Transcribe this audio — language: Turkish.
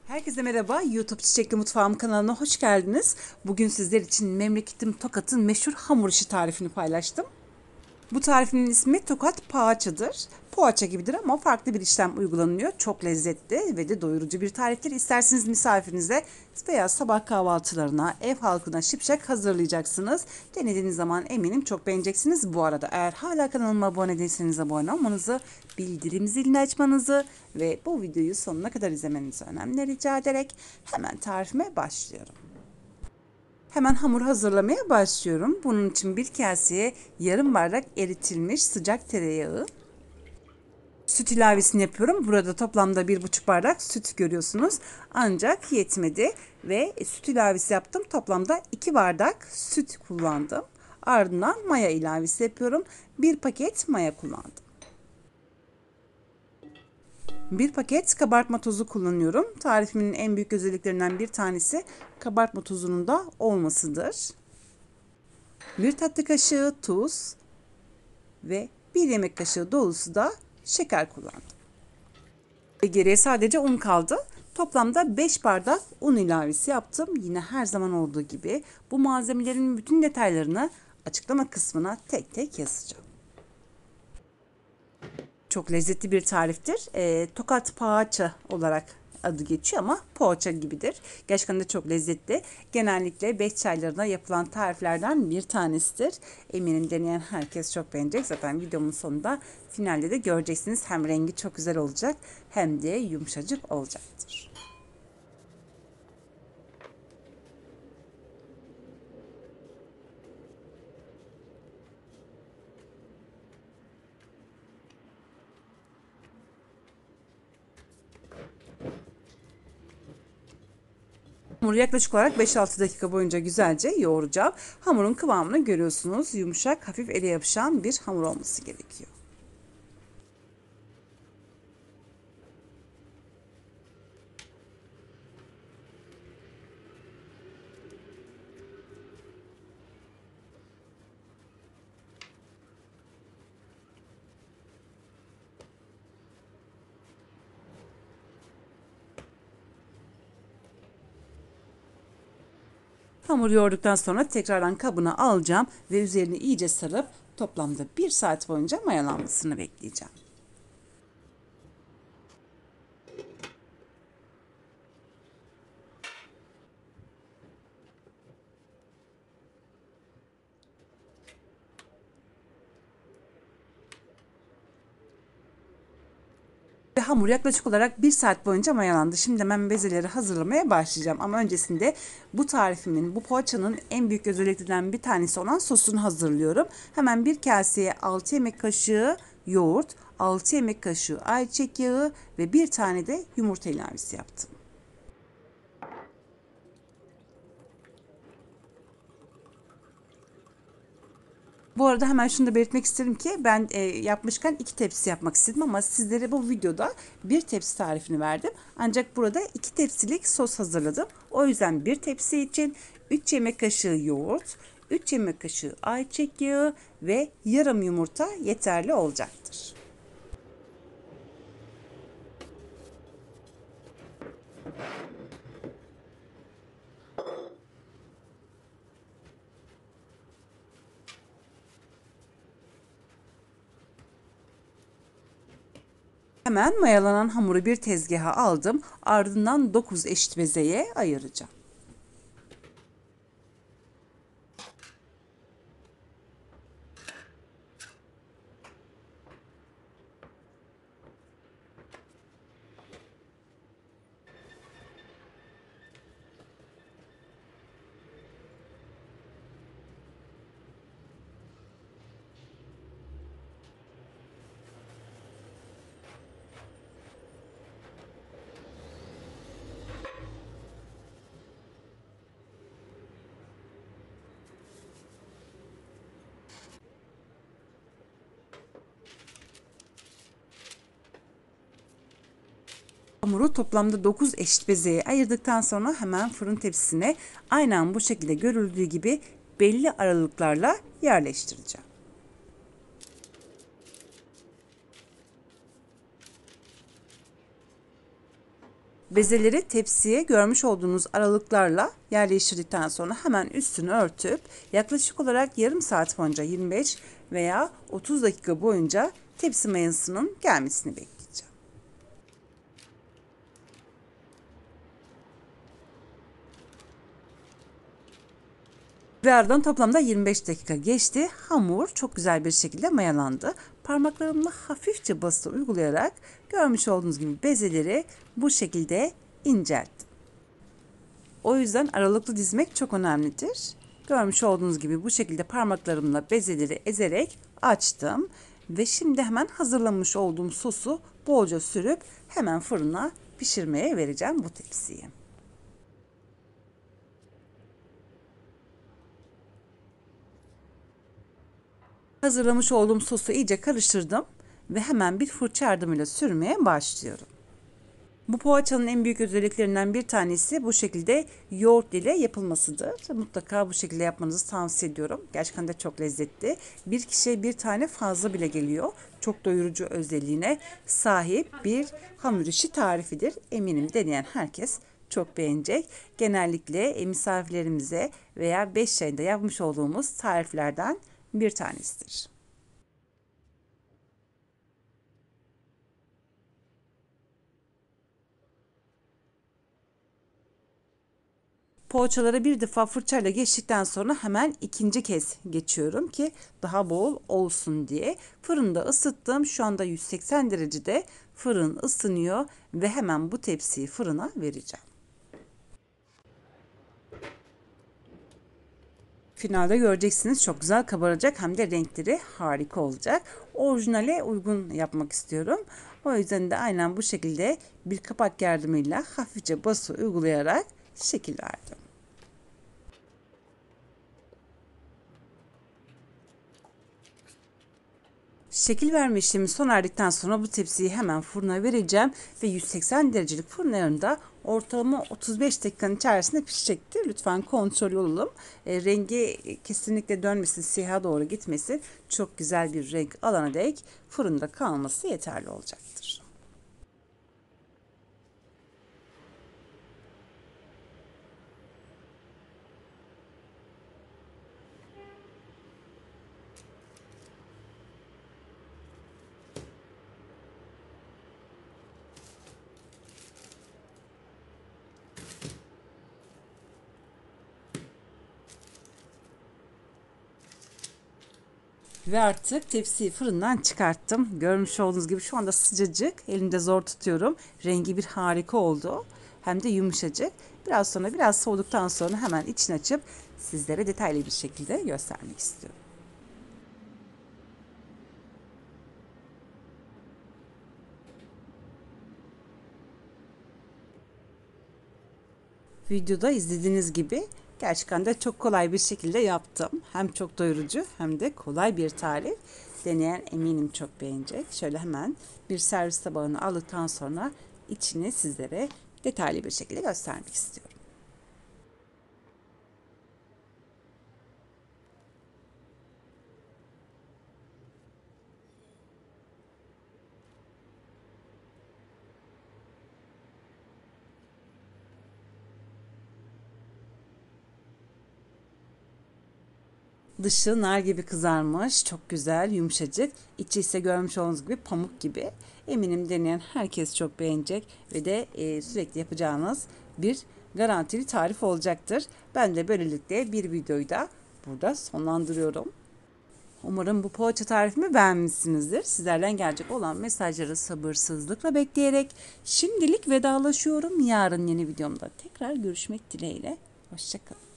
Herkese merhaba, YouTube Çiçekli Mutfağım kanalına hoş geldiniz. Bugün sizler için memleketim Tokat'ın meşhur hamur işi tarifini paylaştım. Bu tarifin ismi Tokat Poğaçadır. Poğaça gibidir ama farklı bir işlem uygulanıyor. Çok lezzetli ve de doyurucu bir tariftir. İsterseniz misafirinize veya sabah kahvaltılarına, ev halkına şipşak hazırlayacaksınız. Denediğiniz zaman eminim çok beğeneceksiniz. Bu arada eğer hala kanalıma abone değilseniz abone olmanızı, bildirim zilini açmanızı ve bu videoyu sonuna kadar izlemenizi önemli rica ederek hemen tarifime başlıyorum. Hemen hamur hazırlamaya başlıyorum. Bunun için bir kaseye yarım bardak eritilmiş sıcak tereyağı, süt ilavesini yapıyorum. Burada toplamda 1,5 bardak süt görüyorsunuz. Ancak yetmedi ve süt ilavesi yaptım. Toplamda 2 bardak süt kullandım. Ardından maya ilavesi yapıyorum. 1 paket maya kullandım. 1 paket kabartma tozu kullanıyorum. Tarifimin en büyük özelliklerinden bir tanesi kabartma tozunun da olmasıdır. 1 tatlı kaşığı tuz ve 1 yemek kaşığı dolusu da şeker kullandım. Geriye sadece un kaldı. Toplamda 5 bardak un ilavesi yaptım. Yine her zaman olduğu gibi bu malzemelerin bütün detaylarını açıklama kısmına tek tek yazacağım. Çok lezzetli bir tariftir. Tokat poğaça olarak adı geçiyor ama poğaça gibidir. Gerçekten de çok lezzetli. Genellikle 5 çaylarına yapılan tariflerden bir tanesidir. Eminim deneyen herkes çok beğenecek. Zaten videomun sonunda finalde de göreceksiniz. Hem rengi çok güzel olacak hem de yumuşacık olacaktır. Hamuru yaklaşık olarak 5-6 dakika boyunca güzelce yoğuracağım. Hamurun kıvamını görüyorsunuz. Yumuşak, hafif ele yapışan bir hamur olması gerekiyor. Hamuru yoğurduktan sonra tekrardan kabına alacağım ve üzerini iyice sarıp toplamda 1 saat boyunca mayalanmasını bekleyeceğim. Ve hamur yaklaşık olarak 1 saat boyunca mayalandı. Şimdi hemen bezeleri hazırlamaya başlayacağım. Ama öncesinde bu tarifimin, bu poğaçanın en büyük özelliklerinden bir tanesi olan sosunu hazırlıyorum. Hemen bir kaseye 6 yemek kaşığı yoğurt, 6 yemek kaşığı ayçiçek yağı ve bir tane de yumurta ilavesi yaptım. Bu arada hemen şunu da belirtmek isterim ki ben yapmışken 2 tepsi yapmak istedim ama sizlere bu videoda 1 tepsi tarifini verdim. Ancak burada 2 tepsilik sos hazırladım. O yüzden 1 tepsi için 3 yemek kaşığı yoğurt, 3 yemek kaşığı ayçiçek yağı ve yarım yumurta yeterli olacaktır. Hemen mayalanan hamuru bir tezgaha aldım. Ardından 9 eşit bezeye ayıracağım. Hamuru toplamda 9 eşit bezeye ayırdıktan sonra hemen fırın tepsisine aynen bu şekilde görüldüğü gibi belli aralıklarla yerleştireceğim. Bezeleri tepsiye görmüş olduğunuz aralıklarla yerleştirdikten sonra hemen üstünü örtüp yaklaşık olarak yarım saat boyunca 25 veya 30 dakika boyunca tepsi mayasının gelmesini bekleyeceğim. Ve ardından toplamda 25 dakika geçti. Hamur çok güzel bir şekilde mayalandı. Parmaklarımla hafifçe baskı uygulayarak görmüş olduğunuz gibi bezeleri bu şekilde incelttim. O yüzden aralıklı dizmek çok önemlidir. Görmüş olduğunuz gibi bu şekilde parmaklarımla bezeleri ezerek açtım. Ve şimdi hemen hazırlamış olduğum sosu bolca sürüp hemen fırına pişirmeye vereceğim bu tepsiyi. Hazırlamış olduğum sosu iyice karıştırdım ve hemen bir fırça yardımıyla sürmeye başlıyorum. Bu poğaçanın en büyük özelliklerinden bir tanesi bu şekilde yoğurt ile yapılmasıdır. Mutlaka bu şekilde yapmanızı tavsiye ediyorum. Gerçekten de çok lezzetli. Bir kişiye bir tane fazla bile geliyor. Çok doyurucu özelliğine sahip bir hamur işi tarifidir. Eminim deneyen herkes çok beğenecek. Genellikle misafirlerimize veya 5 ayda yapmış olduğumuz tariflerden bir tanesidir. Poğaçalara bir defa fırçayla geçtikten sonra hemen ikinci kez geçiyorum ki daha bol olsun diye. Fırında ısıttım. Şu anda 180 derecede fırın ısınıyor ve hemen bu tepsiyi fırına vereceğim. Finalde göreceksiniz çok güzel kabaracak hem de renkleri harika olacak. Orijinale uygun yapmak istiyorum. O yüzden de aynen bu şekilde bir kapak yardımıyla hafifçe bası uygulayarak şekil verdim. Şekil verme işlemi sona erdikten sonra bu tepsiyi hemen fırına vereceğim ve 180 derecelik fırın ayarında ortalama 35 dakikanın içerisinde pişecektir. Lütfen kontrol olalım. Rengi kesinlikle dönmesin, siyaha doğru gitmesin. Çok güzel bir renk alana dek fırında kalması yeterli olacaktır. Ve artık tepsiyi fırından çıkarttım. Görmüş olduğunuz gibi şu anda sıcacık. Elimde zor tutuyorum. Rengi bir harika oldu. Hem de yumuşacık. Biraz sonra biraz soğuduktan sonra hemen içini açıp sizlere detaylı bir şekilde göstermek istiyorum. Videoda izlediğiniz gibi gerçekten de çok kolay bir şekilde yaptım. Hem çok doyurucu hem de kolay bir tarif. Deneyen eminim çok beğenecek. Şöyle hemen bir servis tabağına aldıktan sonra içini sizlere detaylı bir şekilde göstermek istiyorum. Dışı nar gibi kızarmış, çok güzel, yumuşacık. İçi ise görmüş olduğunuz gibi pamuk gibi. Eminim deneyen herkes çok beğenecek ve de sürekli yapacağınız bir garantili tarif olacaktır. Ben de böylelikle bir videoyu da burada sonlandırıyorum. Umarım bu poğaça tarifimi beğenmişsinizdir. Sizlerden gelecek olan mesajları sabırsızlıkla bekleyerek şimdilik vedalaşıyorum. Yarın yeni videomda tekrar görüşmek dileğiyle. Hoşça kalın.